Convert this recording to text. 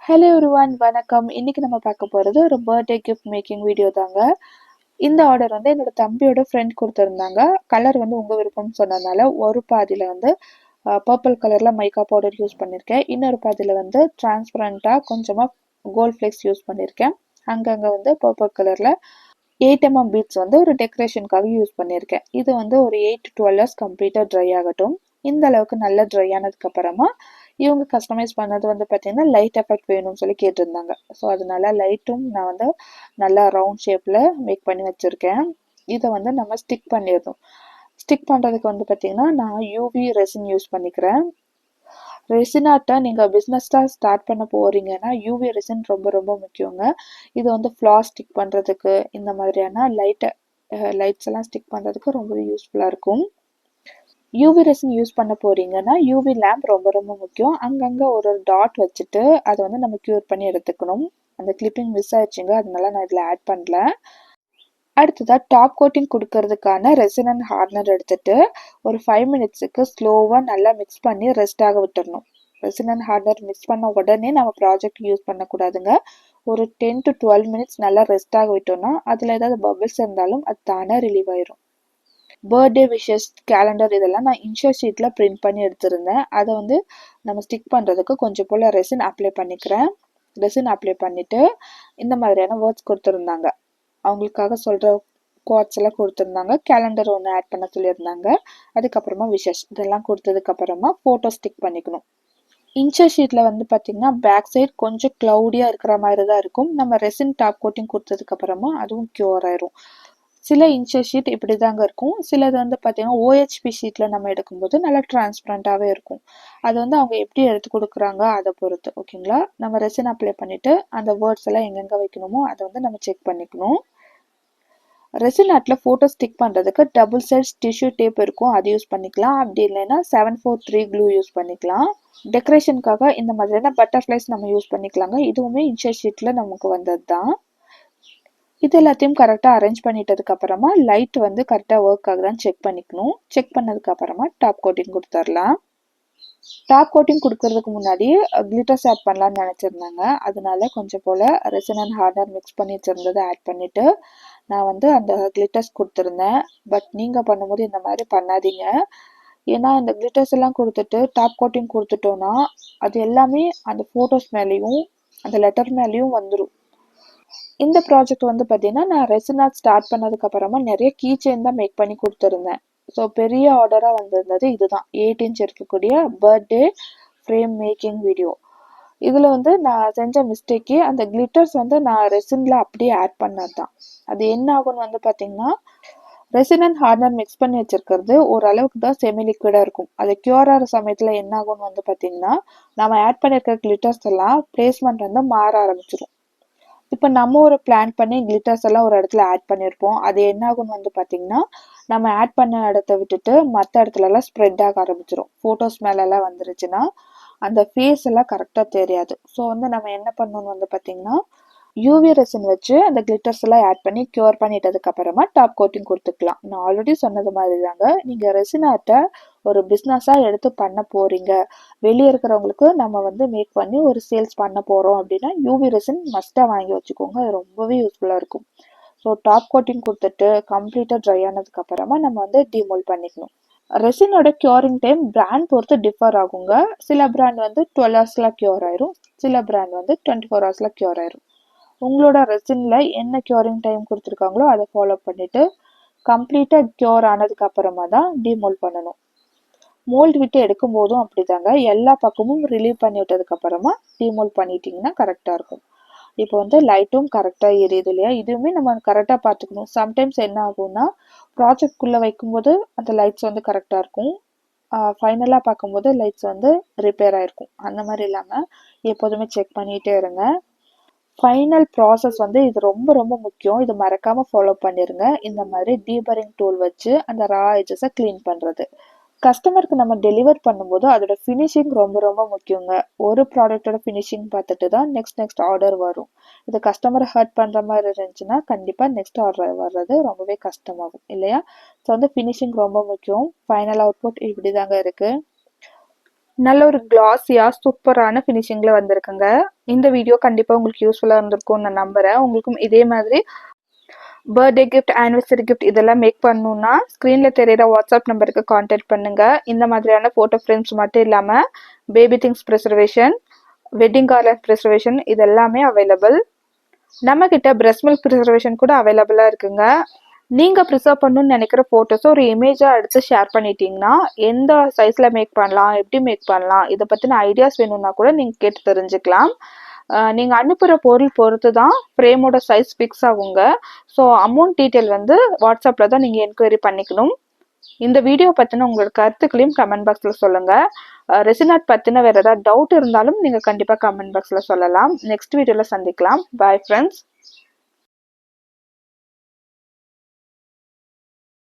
Hello everyone, வணக்கம். இன்னைக்கு நம்ம பார்க்க போகிறது ஒரு பர்த்டே கிஃப்ட் மேக்கிங் வீடியோ தாங்க. இந்த ஆர்டர் வந்து என்னோட தம்பியோட ஃப்ரெண்ட் கொடுத்துருந்தாங்க. கலர் வந்து உங்கள் விருப்பம்னு சொன்னதுனால ஒரு பாதியில் வந்து பர்பிள் கலரில் மைக்கா பவுடர் யூஸ் பண்ணியிருக்கேன். இன்னொரு பாதியில் வந்து டிரான்ஸ்பரண்ட்டாக கொஞ்சமாக கோல்ட் ஃப்ளேக்ஸ் யூஸ் பண்ணியிருக்கேன். அங்கங்கே வந்து பர்பிள் கலரில் 8mm பீட்ஸ் வந்து ஒரு டெக்கரேஷனுக்காக யூஸ் பண்ணியிருக்கேன். இது வந்து ஒரு 8 to 12 hours கம்ப்ளீட்டாக ட்ரை ஆகட்டும். இந்த அளவுக்கு நல்லா ட்ரை ஆனதுக்கு அப்புறமா இவங்க கஸ்டமைஸ் பண்ணது வந்து பார்த்தீங்கன்னா லைட் எஃபெக்ட் வேணும்னு சொல்லி கேட்டிருந்தாங்க. ஸோ அதனால லைட்டும் நான் வந்து நல்லா ரவுண்ட் ஷேப்பில் மேக் பண்ணி வச்சுருக்கேன். இதை வந்து நம்ம ஸ்டிக் பண்ணிடணும். ஸ்டிக் பண்ணுறதுக்கு வந்து பார்த்தீங்கன்னா நான் யூவி ரெசின் யூஸ் பண்ணிக்கிறேன். ரெசினாட்டை நீங்கள் பிஸ்னஸ்ஸாக ஸ்டார்ட் பண்ண போகிறீங்கன்னா யூவி ரெசின் ரொம்ப ரொம்ப முக்கியங்க. இது வந்து ஃப்ளார் ஸ்டிக் பண்ணுறதுக்கு இந்த மாதிரியான லைட்ஸ் எல்லாம் ஸ்டிக் பண்ணுறதுக்கு ரொம்ப யூஸ்ஃபுல்லாக இருக்கும். யூவி ரெசின் யூஸ் பண்ண போறீங்கன்னா யூவி லேம்ப் ரொம்ப ரொம்ப முக்கியம். அங்கங்கே ஒரு டாட் வச்சுட்டு அதை வந்து நம்ம க்யூர் பண்ணி எடுத்துக்கணும். அந்த கிளிப்பிங் மிஸ் ஆயிடுச்சுங்க, அதனால நான் இதில் ஆட் பண்ணல. அடுத்ததாக டாப் கோட்டிங் கொடுக்கறதுக்கான ரெசின் அண்ட் ஹார்ட்னர் எடுத்துட்டு ஒரு 5 minutesக்கு ஸ்லோவாக நல்லா மிக்ஸ் பண்ணி ரெஸ்ட் ஆக விட்டுறணும். ரெசின் அண்ட் ஹார்ட்னர் மிக்ஸ் பண்ண உடனே நம்ம ப்ராஜெக்ட் யூஸ் பண்ணக்கூடாதுங்க. ஒரு 10 to 12 minutes நல்லா ரெஸ்ட் ஆக விட்டோம்னா அதில் ஏதாவது பபிள்ஸ் இருந்தாலும் அது தானே ரிலீவ் ஆயிரும். பர்த்டே விஷஸ் கேலண்டர் இதெல்லாம் நான் இன்ஷர் ஷீட்டில் பிரிண்ட் பண்ணி எடுத்திருந்தேன். அதை வந்து நம்ம ஸ்டிக் பண்ணுறதுக்கு கொஞ்சம் போல் ரெசின் அப்ளை பண்ணிக்கிறேன். ரெசின் அப்ளை பண்ணிவிட்டு இந்த மாதிரியான வேர்ட்ஸ் கொடுத்துருந்தாங்க. அவங்களுக்காக சொல்கிற குவாட்ஸ் எல்லாம் கொடுத்துருந்தாங்க. கேலண்டர் ஒன்று ஆட் பண்ண சொல்லியிருந்தாங்க. அதுக்கப்புறமா விஷஸ் இதெல்லாம் கொடுத்ததுக்கப்புறமா ஃபோட்டோ ஸ்டிக் பண்ணிக்கணும். இன்ச்சர் ஷீட்டில் வந்து பார்த்திங்கன்னா பேக் சைட் கொஞ்சம் க்ளவுடியாக இருக்கிற மாதிரி தான் இருக்கும். நம்ம ரெசின் டாப் கோட்டிங் கொடுத்ததுக்கப்புறமா அதுவும் க்யூர் ஆயிரும். சில இன்ச்சர் ஷீட் இப்படி தாங்க இருக்கும். சிலது வந்து பார்த்தீங்கன்னா ஓஹெச்பி ஷீட்டில் நம்ம எடுக்கும்போது நல்லா டிரான்ஸ்பரண்ட்டாகவே இருக்கும். அது வந்து அவங்க எப்படி எடுத்து கொடுக்குறாங்க அதை பொறுத்து. ஓகேங்களா, நம்ம ரெசின் அப்ளை பண்ணிவிட்டு அந்த வேர்ட்ஸ் எல்லாம் எங்கெங்கே வைக்கணுமோ அதை வந்து நம்ம செக் பண்ணிக்கணும். ரெசின் ஆர்ட்டில் ஃபோட்டோ ஸ்டிக் பண்ணுறதுக்கு டபுள் சைட்ஸ் டிஷ்யூ டேப் இருக்கும், அது யூஸ் பண்ணிக்கலாம். அப்படி இல்லைன்னா 743 க்ளூ யூஸ் பண்ணிக்கலாம். டெக்கரேஷனுக்காக இந்த மாதிரியான பட்டர்ஃப்ளைஸ் நம்ம யூஸ் பண்ணிக்கலாங்க. இதுவுமே இன்ச்சர் ஷீட்டில் நமக்கு வந்தது தான். இது எல்லாத்தையும் கரெக்டாக அரேஞ்ச் பண்ணிட்டதுக்கு அப்புறமா லைட் வந்து கரெக்டாக ஒர்க் ஆகுதான்னு செக் பண்ணிக்கணும். செக் பண்ணதுக்கு அப்புறமா டாப் கோட்டிங் கொடுத்துடலாம். டாப் கோட்டிங் கொடுக்கறதுக்கு முன்னாடி கிளிட்டர்ஸ் ஆட் பண்ணலான்னு நினச்சிருந்தாங்க. அதனால கொஞ்சம் போல் ரெசின் அண்ட் ஹார்ட்னர் மிக்ஸ் பண்ணி வச்சுருந்ததை ஆட் பண்ணிவிட்டு நான் வந்து அந்த கிளிட்டர்ஸ் கொடுத்துருந்தேன். பட் நீங்கள் பண்ணும்போது இந்த மாதிரி பண்ணாதீங்க. ஏன்னா இந்த கிளிட்டர்ஸ் எல்லாம் கொடுத்துட்டு டாப் கோட்டிங் கொடுத்துட்டோன்னா அது எல்லாமே அந்த ஃபோட்டோஸ் மேலேயும் அந்த லெட்டர் மேலேயும் வந்துடும். இந்த ப்ராஜெக்ட் வந்து பார்த்தீங்கன்னா நான் ரெசின் ஆர்ட் ஸ்டார்ட் பண்ணதுக்கப்புறமா நிறைய கீ செயின் தான் மேக் பண்ணி கொடுத்துருந்தேன். ஸோ பெரிய ஆர்டராக வந்திருந்தது இதுதான் 8 inch இருக்கக்கூடிய பர்த்டே ஃப்ரேம் மேக்கிங் வீடியோ. இதில் வந்து நான் செஞ்ச மிஸ்டேக்கே அந்த கிளிட்டர்ஸ் வந்து நான் ரெசினில் அப்படியே ஆட் பண்ணது தான். அது என்ன ஆகும்னு வந்து பார்த்தீங்கன்னா ரெசின் அண்ட் ஹார்ட்னர் மிக்ஸ் பண்ணி வச்சிருக்கிறது ஓரளவுக்கு தான் செமி லிக்விடாக இருக்கும். அது க்யூர் ஆகிற சமயத்தில் என்ன ஆகும்னு வந்து பார்த்தீங்கன்னா நம்ம ஆட் பண்ணியிருக்கிற கிளிட்டர்ஸ் எல்லாம் பிளேஸ்மெண்ட் வந்து மாற ஆரம்பிச்சிடும். இப்போ நம்ம ஒரு பிளான் பண்ணி கிளிட்டர்ஸ் எல்லாம் ஒரு இடத்துல ஆட் பண்ணியிருப்போம். அது என்ன ஆகும்னு வந்து பார்த்தீங்கன்னா நம்ம ஆட் பண்ண இடத்த விட்டுட்டு மற்ற இடத்துலலாம் ஸ்ப்ரெட் ஆக ஆரம்பிச்சிடும். ஃபோட்டோஸ் மேலெல்லாம் வந்துருச்சுன்னா அந்த ஃபேஸ் எல்லாம் கரெக்டாக தெரியாது. ஸோ வந்து நம்ம என்ன பண்ணணும்னு வந்து பார்த்தீங்கன்னா யூவி ரெசின் வச்சு அந்த கிளிட்டர்ஸ் எல்லாம் ஆட் பண்ணி க்யூர் பண்ணிட்டதுக்கு அப்புறமா டாப் கோட்டிங் கொடுத்துக்கலாம். நான் ஆல்ரெடி சொன்னது மாதிரி தாங்க, நீங்கள் ரெசின் ஆர்ட்டை ஒரு பிஸ்னஸாக எடுத்து பண்ண போகிறீங்க, வெளியே இருக்கிறவங்களுக்கு நம்ம வந்து மேக் பண்ணி ஒரு சேல்ஸ் பண்ண போகிறோம் அப்படின்னா யூவி ரெசின் மஸ்ட்டாக வாங்கி வச்சுக்கோங்க. அது ரொம்பவே யூஸ்ஃபுல்லாக இருக்கும். ஸோ டாப் கோட்டிங் கொடுத்துட்டு கம்ப்ளீட்டாக ட்ரை ஆனதுக்கு அப்புறமா நம்ம வந்து டிமோல்ட் பண்ணிக்கணும். ரெசினோட க்யூரிங் டைம் பிராண்ட் பொறுத்து டிஃபர் ஆகுங்க. சில பிராண்ட் வந்து 12 ஹவர்ஸில் க்யூர் ஆயிரும், சில பிராண்ட் வந்து 24 ஹவர்ஸில் க்யூர் ஆயிரும். உங்களோட ரெசினில் என்ன க்யூரிங் டைம் கொடுத்துருக்காங்களோ அதை ஃபாலோ பண்ணிவிட்டு கம்ப்ளீட்டாக க்யூர் ஆனதுக்கு அப்புறமா தான் டிமோல்ட் பண்ணணும். மோல்டு விட்டு எடுக்கும் போதும் அப்படிதாங்க, எல்லா பக்கமும் ரிலீவ் பண்ணி விட்டதுக்கப்புறமா டிமோல்ட் பண்ணிட்டீங்கன்னா கரெக்டாக இருக்கும். இப்போ வந்து லைட்டும் கரெக்டாக எரியுது இல்லையா, இதுவுமே நம்ம கரெக்டாக பார்த்துக்கணும். சம்டைம்ஸ் என்ன ஆகும்னா ப்ராஜெக்ட்குள்ளே வைக்கும்போது அந்த லைட்ஸ் வந்து கரெக்டாக இருக்கும், ஃபைனலாக பார்க்கும்போது லைட்ஸ் வந்து ரிப்பேர் ஆகிருக்கும். அந்த மாதிரி இல்லாமல் எப்போதுமே செக் பண்ணிகிட்டே இருங்க. ஃபைனல் ப்ராசஸ் வந்து இது ரொம்ப ரொம்ப முக்கியம். இது மறக்காமல் ஃபாலோ பண்ணிடுங்க. இந்த மாதிரி டீபரிங் டூல் வச்சு அந்த ரா எட்ஜஸை க்ளீன் பண்ணுறது. கஸ்டமருக்கு நம்ம டெலிவர் பண்ணும்போது அதோட ஃபினிஷிங் ரொம்ப ரொம்ப முக்கியங்க. ஒரு ப்ராடக்டோட ஃபினிஷிங் பார்த்துட்டு தான் நெக்ஸ்ட் ஆர்டர் வரும். இது கஸ்டமரை ஹர்ட் பண்ணுற மாதிரி இருந்துச்சுன்னா கண்டிப்பாக நெக்ஸ்ட் ஆர்டர் வர்றது ரொம்பவே கஷ்டமாகும் இல்லையா. ஸோ வந்து ஃபினிஷிங் ரொம்ப முக்கியம். ஃபைனல் அவுட்புட் இப்படி தாங்க இருக்குது. நல்ல ஒரு கிளாஸியாக சூப்பரான ஃபினிஷிங்கில் வந்திருக்குங்க. இந்த வீடியோ கண்டிப்பாக உங்களுக்கு யூஸ்ஃபுல்லாக இருந்திருக்கும்னு நான் நம்புகிறேன். உங்களுக்கும் இதே மாதிரி பர்த்டே கிஃப்ட், ஆனிவர்சரி கிஃப்ட் இதெல்லாம் மேக் பண்ணணுன்னா ஸ்க்ரீனில் தெரியிற வாட்ஸ்அப் நம்பருக்கு கான்டாக்ட் பண்ணுங்கள். இந்த மாதிரியான ஃபோட்டோ ஃப்ரேம்ஸ் மட்டும் இல்லாமல் baby things preservation, wedding garland preservation இது எல்லாமே அவைலபிள். நம்மக்கிட்ட பிரஸ்ட் மில்க் ப்ரிசர்வேஷன் கூட அவைலபிளாக இருக்குங்க. நீங்கள் ப்ரிசர்வ் பண்ணணும்னு நினைக்கிற ஃபோட்டோஸை ஒரு இமேஜாக எடுத்து ஷேர் பண்ணிட்டீங்கன்னா எந்த சைஸில் மேக் பண்ணலாம், எப்படி மேக் பண்ணலாம், இதை பற்றின ஐடியாஸ் வேணும்னா கூட நீங்கள் கேட்டு தெரிஞ்சுக்கலாம். நீங்கள் அனுப்புகிற பொருள் பொறுத்து தான் ஃப்ரேமோட சைஸ் ஃபிக்ஸ் ஆகுங்க. ஸோ அமௌண்ட் டீட்டெயில் வந்து வாட்ஸ்அப்பில் தான் நீங்கள் என்கொயரி பண்ணிக்கணும். இந்த வீடியோ பற்றின உங்களோட கருத்துக்களையும் கமெண்ட் பாக்ஸில் சொல்லுங்கள். ரெசின் ஆர்ட் பற்றின வேறு ஏதாவது டவுட் இருந்தாலும் நீங்கள் கண்டிப்பாக கமெண்ட் பாக்ஸில் சொல்லலாம். நெக்ஸ்ட் வீடியோவில் சந்திக்கலாம். Bye friends.